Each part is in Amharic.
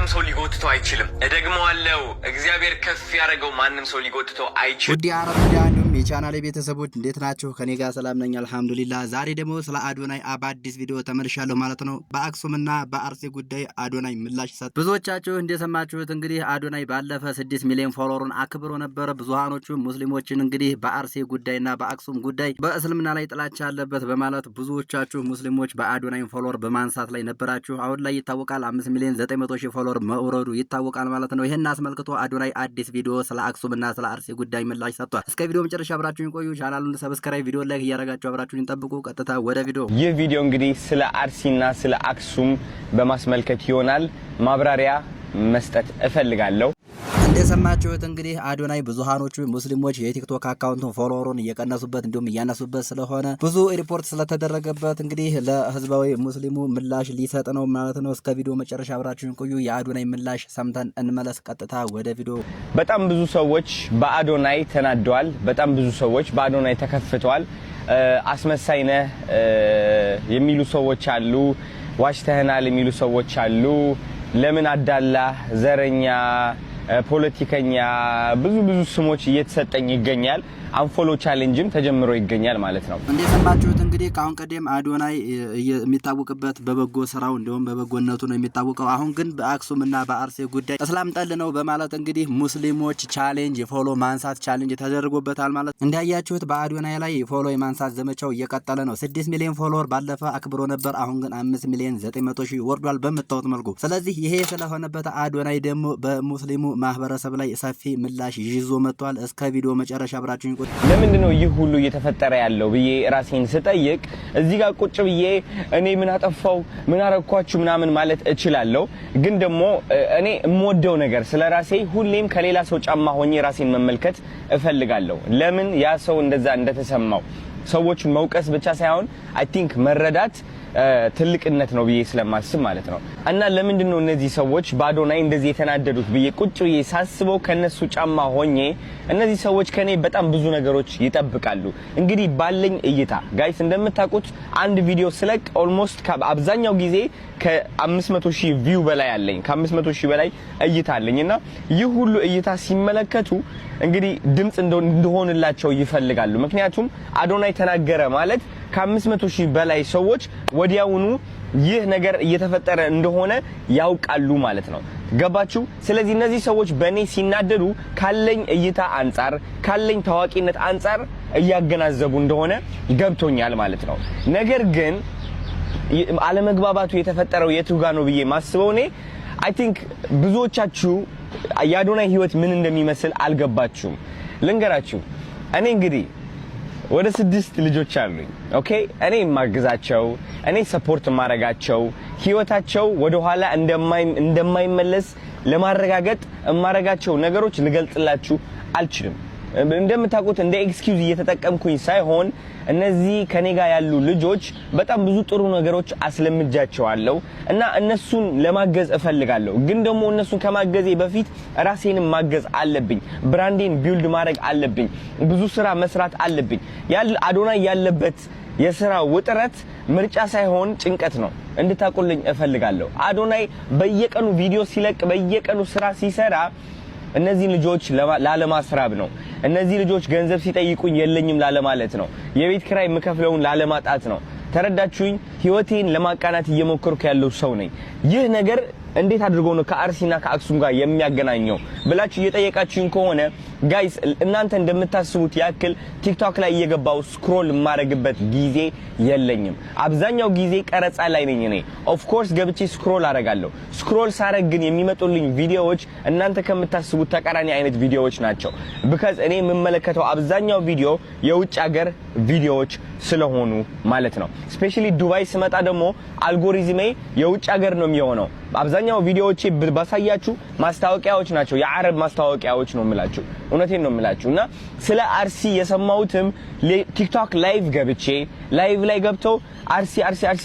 ሰው ሊጎትተው አይችልም። እደግመዋለሁ፣ እግዚአብሔር ከፍ ያደረገው ማንም ሰው ሊጎትተው አይችልም። ውድ አረቢያን የቻናሌ ቤተሰቦች እንዴት ናችሁ? ከኔ ጋር ሰላም ነኝ አልহামዱሊላህ። ዛሬ ደግሞ ስለ አዶናይ በአዲስ ቪዲዮ ተመልሻለሁ ማለት ነው። በአክሱምና በአርሲ ጉዳይ አዶናይ ምላሽ ሰጥ። ብዙዎቻችሁ እንደሰማችሁት እንግዲህ አዶናይ ባለፈ 6 ሚሊዮን ፎሎወርን አክብሮ ነበር። ብዙሃኖቹ ሙስሊሞችን እንግዲህ በአርሲ ጉዳይና በአክሱም ጉዳይ በእስልምና ላይ ጥላቻ አለበት በማለት ብዙዎቻችሁ ሙስሊሞች በአዶናይ ፎሎወር በማንሳት ላይ ነበራችሁ። አሁን ላይ ይታወቃል 5 ሚሊዮን 900 ሺህ ፎሎወር መውረዱ ይታወቃል ማለት ነው። ይሄን አስመልክቶ አዶናይ አዲስ ቪዲዮ ስለ አክሱምና ስለ አርሲ ጉዳይ ምላሽ ሰጥቷል። እስከ ቪዲዮ መጨረሻ አብራችሁን ቆዩ። ቻናሉን ሰብስክራይብ፣ ቪዲዮ ላይክ እያደረጋችሁ አብራችሁን ጠብቁ። ቀጥታ ወደ ቪዲዮ። ይህ ቪዲዮ እንግዲህ ስለ አርሲና ስለ አክሱም በማስመልከት ይሆናል። ማብራሪያ መስጠት እፈልጋለሁ። እንደሰማችሁት እንግዲህ አዶናይ ብዙሃኖቹ ሙስሊሞች የቲክቶክ አካውንቱን ፎሎወሩን እየቀነሱበት እንዲሁም እያነሱበት ስለሆነ ብዙ ሪፖርት ስለተደረገበት እንግዲህ ለህዝባዊ ሙስሊሙ ምላሽ ሊሰጥ ነው ማለት ነው። እስከ ቪዲዮ መጨረሻ አብራችሁን ቆዩ። የአዶናይ ምላሽ ሰምተን እንመለስ። ቀጥታ ወደ ቪዲዮ። በጣም ብዙ ሰዎች በአዶናይ ተናደዋል። በጣም ብዙ ሰዎች በአዶናይ ተከፍተዋል። አስመሳይ ነህ የሚሉ ሰዎች አሉ። ዋሽተህናል የሚሉ ሰዎች አሉ። ለምን አዳላ፣ ዘረኛ፣ ፖለቲከኛ ብዙ ስሞች እየተሰጠኝ ይገኛል። አንፎሎ ቻሌንጅም ተጀምሮ ይገኛል ማለት ነው። እንደሰማችሁት እንግዲህ ካሁን ቀደም አዶናይ የሚታወቅበት በበጎ ስራው እንደውም በበጎነቱ ነው የሚታወቀው። አሁን ግን በአክሱምና በአርሲ ጉዳይ እስላም ጠል ነው በማለት እንግዲህ ሙስሊሞች ቻሌንጅ ፎሎ ማንሳት ቻሌንጅ ተደርጎበታል ማለት ነው። እንዳያችሁት በአዶናይ ላይ ፎሎ የማንሳት ዘመቻው እየቀጠለ ነው። 6 ሚሊዮን ፎሎወር ባለፈ አክብሮ ነበር። አሁን ግን 5 ሚሊዮን 900 ሺህ ወርዷል በመታወት መልኩ። ስለዚህ ይሄ ስለሆነበት አዶናይ ደግሞ በሙስሊሙ ማህበረሰብ ላይ ሰፊ ምላሽ ይዞ መጥቷል። እስከ ቪዲዮ መጨረሻ አብራችሁን። ለምንድነው ይህ ሁሉ እየተፈጠረ ያለው ብዬ ራሴን ስጠይቅ እዚህ ጋር ቁጭ ብዬ እኔ ምን አጠፋው ምን አረኳችሁ ምናምን ማለት እችላለሁ። ግን ደግሞ እኔ የምወደው ነገር ስለራሴ ሁሌም ከሌላ ሰው ጫማ ሆኜ ራሴን መመልከት እፈልጋለሁ። ለምን ያ ሰው እንደዛ እንደተሰማው ሰዎችን መውቀስ ብቻ ሳይሆን አይ ቲንክ መረዳት ትልቅነት ነው ብዬ ስለማስብ ማለት ነው። እና ለምንድነው እነዚህ ሰዎች በአዶናይ እንደዚህ የተናደዱት ብዬ ቁጭ ብዬ ሳስበው ከነሱ ጫማ ሆኜ እነዚህ ሰዎች ከኔ በጣም ብዙ ነገሮች ይጠብቃሉ። እንግዲህ ባለኝ እይታ ጋይስ እንደምታውቁት አንድ ቪዲዮ ስለቅ ኦልሞስት አብዛኛው ጊዜ ከ500 ሺህ ቪው በላይ አለኝ። ከ500 ሺህ በላይ እይታ አለኝና ይህ ሁሉ እይታ ሲመለከቱ እንግዲህ ድምጽ እንደሆንላቸው ይፈልጋሉ። ምክንያቱም አዶናይ ተናገረ ማለት ከ500 ሺህ በላይ ሰዎች ወዲያውኑ ይህ ነገር እየተፈጠረ እንደሆነ ያውቃሉ ማለት ነው። ገባችሁ? ስለዚህ እነዚህ ሰዎች በኔ ሲናደዱ ካለኝ እይታ አንፃር ካለኝ ታዋቂነት አንፃር እያገናዘቡ እንደሆነ ገብቶኛል ማለት ነው። ነገር ግን አለመግባባቱ የተፈጠረው የቱ ጋር ነው ብዬ ማስበው እኔ አይ ቲንክ ብዙዎቻችሁ የአዶናይ ህይወት ምን እንደሚመስል አልገባችሁም። ልንገራችሁ። እኔ እንግዲህ ወደ 6 ልጆች አሉኝ። ኦኬ እኔ ማግዛቸው እኔ ሰፖርት ማረጋቸው ህይወታቸው ወደ ኋላ እንደማይመለስ ለማረጋገጥ ማረጋቸው ነገሮች ልገልጽላችሁ አልችልም። እንደምታውቁት እንደ ኤክስኪውዝ እየተጠቀምኩኝ ሳይሆን እነዚህ ከኔ ጋር ያሉ ልጆች በጣም ብዙ ጥሩ ነገሮች አስለምጃቸዋለሁ እና እነሱን ለማገዝ እፈልጋለሁ። ግን ደግሞ እነሱን ከማገዜ በፊት ራሴንም ማገዝ አለብኝ። ብራንዴን ቢልድ ማድረግ አለብኝ። ብዙ ስራ መስራት አለብኝ። አዶናይ ያለበት የሥራ ውጥረት ምርጫ ሳይሆን ጭንቀት ነው እንድታቁልኝ እፈልጋለሁ። አዶናይ በየቀኑ ቪዲዮ ሲለቅ በየቀኑ ስራ ሲሰራ እነዚህ ልጆች ላለማስራብ ነው። እነዚህ ልጆች ገንዘብ ሲጠይቁኝ የለኝም ላለማለት ነው። የቤት ኪራይ የምከፍለውን ላለማጣት ነው። ተረዳችሁኝ? ህይወቴን ለማቃናት እየሞከርኩ ያለው ሰው ነኝ። ይህ ነገር እንዴት አድርጎ ነው ከአርሲና ከአክሱም ጋር የሚያገናኘው ብላችሁ እየጠየቃችሁኝ ከሆነ ጋይስ እናንተ እንደምታስቡት ያክል ቲክቶክ ላይ እየገባው ስክሮል ማረግበት ጊዜ የለኝም። አብዛኛው ጊዜ ቀረጻ ላይ ነኝ እኔ። ኦፍ ኮርስ ገብቼ ስክሮል አረጋለሁ። ስክሮል ሳረግ ግን የሚመጡልኝ ቪዲዮዎች እናንተ ከምታስቡት ተቃራኒ አይነት ቪዲዮዎች ናቸው። because እኔ የምመለከተው አብዛኛው ቪዲዮ የውጭ ሀገር ቪዲዮዎች ስለሆኑ ማለት ነው። ስፔሻሊ ዱባይ ስመጣ ደግሞ አልጎሪዝሜ የውጭ ሀገር ነው የሚሆነው። አብዛኛው ቪዲዮዎቼ ባሳያችሁ ማስታወቂያዎች ናቸው። የአረብ ማስታወቂያዎች ነው የምላችሁ። እውነቴን ነው የምላችሁና ስለ አርሲ የሰማሁትም ቲክቶክ ላይቭ ገብቼ ላይቭ ላይ ገብተው አርሲ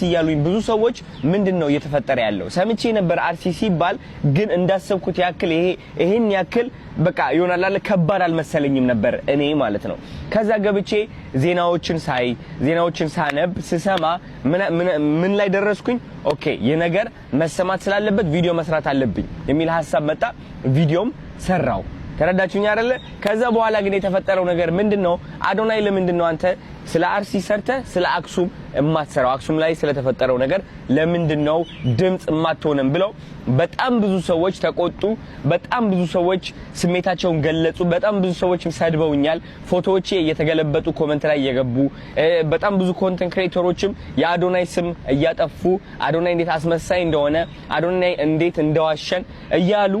እያሉኝ ብዙ ሰዎች ምንድነው እየተፈጠረ ያለው ሰምቼ ነበር አርሲ ሲባል። ግን እንዳሰብኩት ያክል ይሄን ያክል በቃ ይሆናል አለ ከባድ አልመሰለኝም ነበር እኔ ማለት ነው። ከዛ ገብቼ ዜናዎችን ሳነብ ስሰማ ምን ላይ ደረስኩኝ? ኦኬ የነገር መሰማት ስላለበት ቪዲዮ መስራት አለብኝ የሚል ሐሳብ መጣ ቪዲዮም ሰራው ተረዳችሁኝ አይደለ ከዛ በኋላ ግን የተፈጠረው ነገር ምንድነው አዶናይ ለምንድነው አንተ ስለ አርሲ ሰርተ ስለ አክሱም ማትሰራው አክሱም ላይ ስለተፈጠረው ነገር ለምንድነው ድምጽ ማትሆንም ብለው በጣም ብዙ ሰዎች ተቆጡ በጣም ብዙ ሰዎች ስሜታቸውን ገለጹ በጣም ብዙ ሰዎች ሰድበውኛል ፎቶዎቼ እየተገለበጡ ኮሜንት ላይ እየገቡ በጣም ብዙ ኮንተንት ክሬተሮችም የአዶናይ ስም እያጠፉ አዶናይ እንዴት አስመሳይ እንደሆነ አዶናይ እንዴት እንደዋሸን እያሉ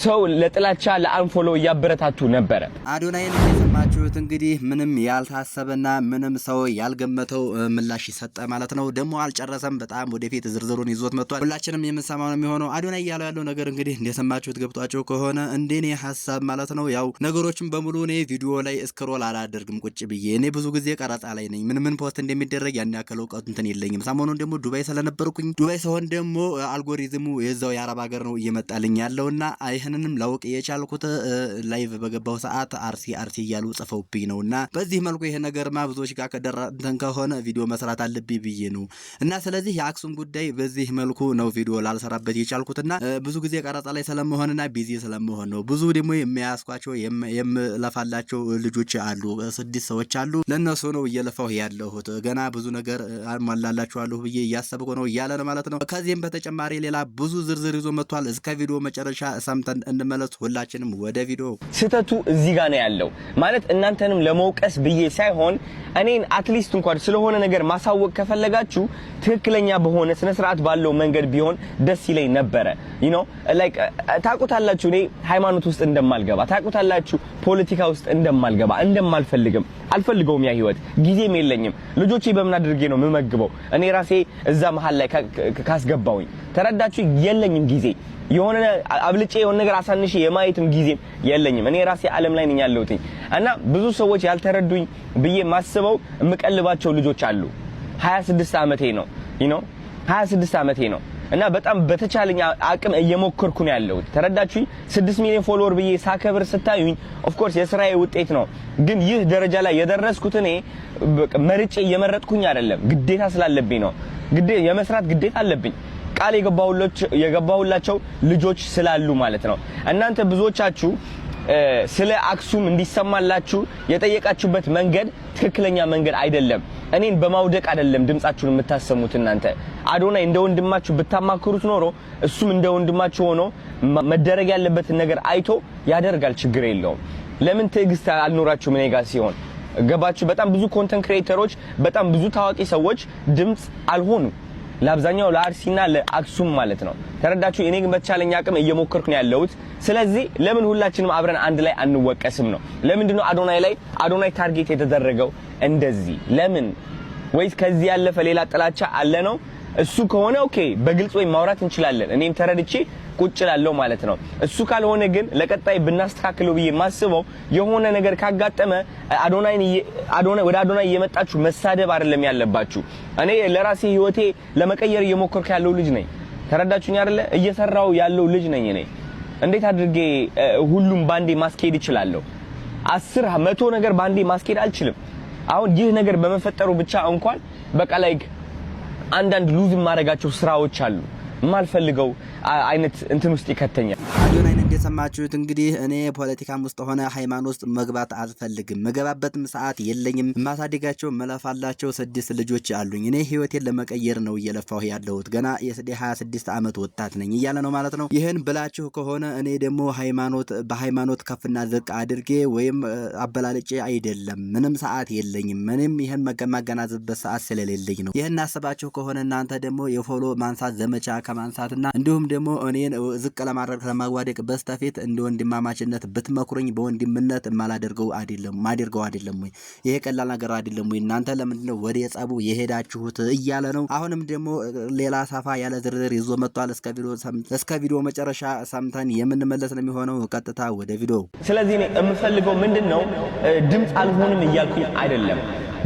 ሰው ለጥላቻ ለአንፎሎ ያበረታቱ ነበር አዶናይን የሰማችሁት እንግዲህ ምንም ያልታሰበና ምንም ሰው ያልገመተው ምላሽ ይሰጣ ማለት ነው ደሞ አልጨረሰም በጣም ወደፊት ዝርዝሩን ይዞት መጥቷል ሁላችንም የምንሰማው ነው የሚሆነው አዶናይ ያለው ነገር እንግዲህ እንደሰማችሁት ገብቷቸው ከሆነ እንደኔ ሐሳብ ማለት ነው ያው ነገሮችን በሙሉ እኔ ቪዲዮ ላይ ስክሮል አላደርግም ቁጭ ብዬ እኔ ብዙ ጊዜ ቀረጻ ላይ ነኝ ምን ፖስት እንደሚደረግ ያን ያከለው ቀጥ እንትን የለኝም ሰሞኑን ደሞ ዱባይ ስለነበርኩኝ ዱባይ ሰሆን ደሞ አልጎሪዝሙ የዛው የአረብ ሀገር ነው እየመጣልኝ ያለውና አይህንንም ላውቅ የቻልኩት ላይቭ በገባው ሰዓት አርሲ እያሉ ጽፈውብኝ ነውና በዚህ መልኩ ይሄ ነገርማ ብዙዎች ጋር ከደረንተን ከሆነ ቪዲዮ መስራት አለብኝ ብዬ ነው እና ስለዚህ የአክሱም ጉዳይ በዚህ መልኩ ነው ቪዲዮ ላልሰራበት የቻልኩትና ብዙ ጊዜ ቀረጻ ላይ ስለመሆንና ቢዚ ስለመሆን ነው ብዙ ደግሞ የሚያስኳቸው የምለፋላቸው ልጆች አሉ 6 ሰዎች አሉ ለነሱ ነው እየለፋው ያለሁት ገና ብዙ ነገር አሟላላችኋለሁ ብዬ ያሰብኩ ነው ያለ ማለት ነው ከዚህም በተጨማሪ ሌላ ብዙ ዝርዝር ይዞ መጥቷል እስከ ቪዲዮ መጨረሻ ሰምተን እንመለስ ሁላችንም ወደ ቪዲዮ ስተቱ እዚህ ጋር ነው ያለው ማለት እናንተንም ለመውቀስ ብዬ ሳይሆን እኔን አትሊስት እንኳን ስለሆነ ነገር ማሳወቅ ከፈለጋችሁ ትክክለኛ በሆነ ስነ ስርዓት ባለው መንገድ ቢሆን ደስ ይለኝ ነበር you know like ታቁታላችሁ እኔ ሃይማኖት ውስጥ እንደማልገባ ታቁታላችሁ ፖለቲካ ውስጥ እንደማልገባ እንደማልፈልግም አልፈልገውም ያ ህይወት ጊዜም የለኝም ልጆቼ በምን አድርጌ ነው መመግበው እኔ ራሴ እዛ መሃል ላይ ካስገባውኝ ተረዳችሁ የለኝም ጊዜ የሆነ አብልጬ የሆነ ነገር አሳንሽ የማየትም ጊዜ የለኝም እኔ ራሴ ዓለም ላይ ነኝ ያለሁት እና ብዙ ሰዎች ያልተረዱኝ ብዬ ማስበው እምቀልባቸው ልጆች አሉ 26 ዓመቴ ነው you know 26 ዓመቴ ነው እና በጣም በተቻለኝ አቅም እየሞከርኩ ነው ያለሁት ተረዳችሁኝ 6 ሚሊዮን ፎሎወር ብዬ ሳከብር ስታዩኝ ኦፍ ኮርስ የስራዬ ውጤት ነው ግን ይህ ደረጃ ላይ የደረስኩት እኔ መርጬ እየመረጥኩኝ አይደለም ግዴታ ስላለብኝ ነው የመስራት ግዴታ አለብኝ ቃል የገባሁላቸው ልጆች ስላሉ ማለት ነው እናንተ ብዙዎቻችሁ ስለ አክሱም እንዲሰማላችሁ የጠየቃችሁበት መንገድ ትክክለኛ መንገድ አይደለም እኔን በማውደቅ አይደለም ድምጻችሁን የምታሰሙት እናንተ አዶናይ እንደ ወንድማችሁ ብታማክሩት ኖሮ እሱም እንደ ወንድማችሁ ሆኖ መደረግ ያለበት ነገር አይቶ ያደርጋል ችግር የለውም ለምን ትዕግስት አልኖራችሁም እኔ ጋር ሲሆን ገባችሁ በጣም ብዙ ኮንተንት ክሬተሮች በጣም ብዙ ታዋቂ ሰዎች ድምጽ አልሆኑ ለአብዛኛው ለአርሲና ለአክሱም ማለት ነው ተረዳችሁ እኔ ግን በተቻለኝ አቅም እየሞከርኩ ነው ያለሁት ስለዚህ ለምን ሁላችንም አብረን አንድ ላይ አንወቀስም ነው ለምንድነው አዶናይ ታርጌት የተደረገው እንደዚህ ለምን ወይስ ከዚህ ያለፈ ሌላ ጥላቻ አለ ነው እሱ ከሆነ ኦኬ በግልጽ ወይ ማውራት እንችላለን እኔም ተረድቼ ቁጭ ላለው ማለት ነው እሱ ካልሆነ ግን ለቀጣይ ብናስተካክለው ብዬ ማስበው የሆነ ነገር ካጋጠመ ወደ አዶናይ እየመጣችሁ መሳደብ አይደለም ያለባችሁ እኔ ለራሴ ህይወቴ ለመቀየር እየሞከርኩ ያለው ልጅ ነኝ ተረዳችሁኝ አይደለ እየሰራው ያለው ልጅ ነኝ እኔ እንዴት አድርጌ ሁሉም ባንዴ ማስኬድ ይችላልው 10 100 ነገር ባንዴ ማስኬድ አልችልም አሁን ይህ ነገር በመፈጠሩ ብቻ እንኳን በቃ ላይክ አንዳንድ ሉዝ ማረጋቸው ስራዎች አሉ ማልፈልገው አይነት እንትን ውስጥ ይከተኛል አዶናይን እንደሰማችሁት እንግዲህ እኔ ፖለቲካም ውስጥ ሆነ ሃይማኖት ውስጥ መግባት አልፈልግም መገባበትም ሰዓት የለኝም ማሳደጋቸው መለፋላቸው 6 ልጆች አሉኝ እኔ ህይወቴን ለመቀየር ነው እየለፋው ያለሁት ገና የ26 ዓመት ወጣት ነኝ እያለ ነው ማለት ነው ይሄን ብላችሁ ከሆነ እኔ ደግሞ በሃይማኖት ከፍና ዝቅ አድርጌ ወይም አበላልጬ አይደለም ምንም ሰዓት የለኝም ምንም ይሄን ማገናዘብበት ሰዓት ስለሌለኝ ነው ይሄን አስባችሁ ከሆነ እናንተ ደግሞ የፎሎ ማንሳት ዘመቻ ከማንሳትና እንዲሁም ደግሞ እኔን ዝቅ ለማድረግ ለማዋደቅ በስተፊት እንደ ወንድማማችነት ብትመክሩኝ በወንድምነት ማላደርገው አይደለም ወይ ይሄ ቀላል ነገር አይደለም ወይ እናንተ ለምንድነው ወደ ጸቡ የሄዳችሁት እያለ ነው አሁንም ደግሞ ሌላ ሰፋ ያለ ዝርዝር ይዞ መጥቷል እስከ ቪዲዮ መጨረሻ ሰምተን የምንመለስ ነው የሚሆነው ቀጥታ ወደ ቪዲዮ ስለዚህ እኔ የምፈልገው ምንድነው ድምጽ አልሆንም እያልኩኝ አይደለም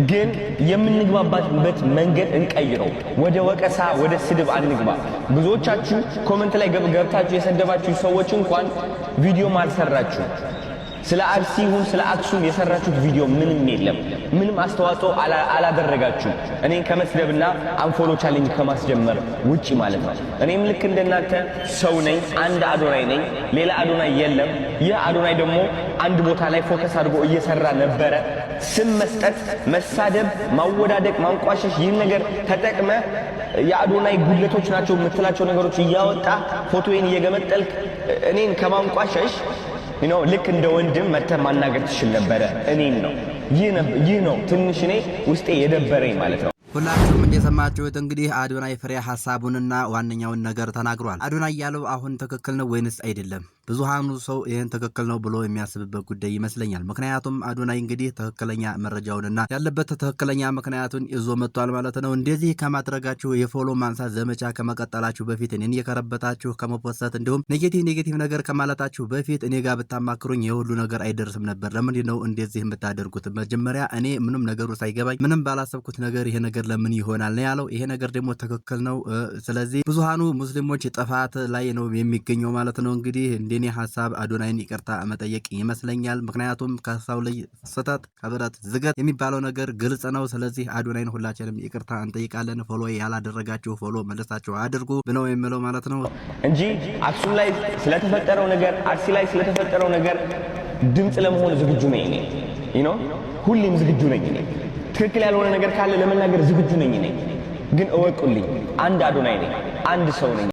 ግን የምንግባባበት መንገድ እንቀይረው ወደ ወቀሳ ወደ ስድብ አንግባ ብዙዎቻችሁ ኮሜንት ላይ ገብታችሁ የሰደባችሁ ሰዎች እንኳን ቪዲዮ ማልሰራችሁ ስለ አርሲ ይሁን ስለ አክሱም የሰራችሁት ቪዲዮ ምንም የለም ምንም አስተዋጽኦ አላደረጋችሁም እኔን ከመስደብና አንፎሎ ቻሌንጅ ከማስጀመር ውጪ ማለት ነው። እኔም ልክ እንደናንተ ሰው ነኝ፣ አንድ አዶናይ ነኝ፣ ሌላ አዶናይ የለም። ይህ አዶናይ ደግሞ አንድ ቦታ ላይ ፎከስ አድርጎ እየሰራ ነበረ። ስም መስጠት፣ መሳደብ፣ ማወዳደቅ፣ ማንቋሸሽ ይህን ነገር ተጠቅመ የአዶናይ ጉድለቶች ናቸው የምትላቸው ነገሮች እያወጣ ፎቶዬን እየገመጠልክ እኔን ከማንቋሸሽ ልክ እንደ ወንድም መተህ ማናገር ትችል ነበረ። እኔን ነው ይህ ነው ትንሽ እኔ ውስጤ የደበረኝ ማለት ነው። ሁላችሁም እንደሰማችሁት እንግዲህ አዶናይ ፍሬ ሐሳቡንና ዋነኛውን ነገር ተናግሯል። አዶናይ ያለው አሁን ትክክል ነው ወይንስ አይደለም? ብዙሃኑ ሰው ይሄን ትክክል ነው ብሎ የሚያስብበት ጉዳይ ይመስለኛል። ምክንያቱም አዶናይ እንግዲህ ትክክለኛ መረጃውንና ያለበት ትክክለኛ ምክንያቱን ይዞ መጥቷል ማለት ነው። እንደዚህ ከማድረጋችሁ የፎሎ ማንሳት ዘመቻ ከመቀጠላችሁ በፊት እኔን እየከረበታችሁ ከመፖሰት እንዲሁም ኔጌቲቭ ነገር ከማለታችሁ በፊት እኔ ጋር ብታማክሩኝ የሁሉ ነገር አይደርስም ነበር። ለምንድን ነው እንደዚህ የምታደርጉት? መጀመሪያ እኔ ምንም ነገሩ ሳይገባኝ ምንም ባላሰብኩት ነገር ይሄ ነገር ለምን ይሆናል ነው ያለው። ይሄ ነገር ደግሞ ትክክል ነው። ስለዚህ ብዙሃኑ ሙስሊሞች ጥፋት ላይ ነው የሚገኘው ማለት ነው። እንግዲህ እንደኔ ሐሳብ አዶናይን ይቅርታ መጠየቅ ይመስለኛል። ምክንያቱም ከሰው ልጅ ስህተት ከብረት ዝገት የሚባለው ነገር ግልጽ ነው። ስለዚህ አዶናይን ሁላችንም ይቅርታ እንጠይቃለን። ፎሎ ያላደረጋችሁ ፎሎ መልሳችሁ አድርጉ ብለው የሚለው ማለት ነው እንጂ አክሱም ላይ ስለተፈጠረው ነገር፣ አርሲ ላይ ስለተፈጠረው ነገር ድምጽ ለመሆን ዝግጁ ነኝ እኔ ሁሌም ዝግጁ ነኝ እኔ። ትክክል ያልሆነ ነገር ካለ ለመናገር ዝግጁ ነኝ እኔ። ግን እወቁልኝ፣ አንድ አዶናይ ነኝ፣ አንድ ሰው ነኝ።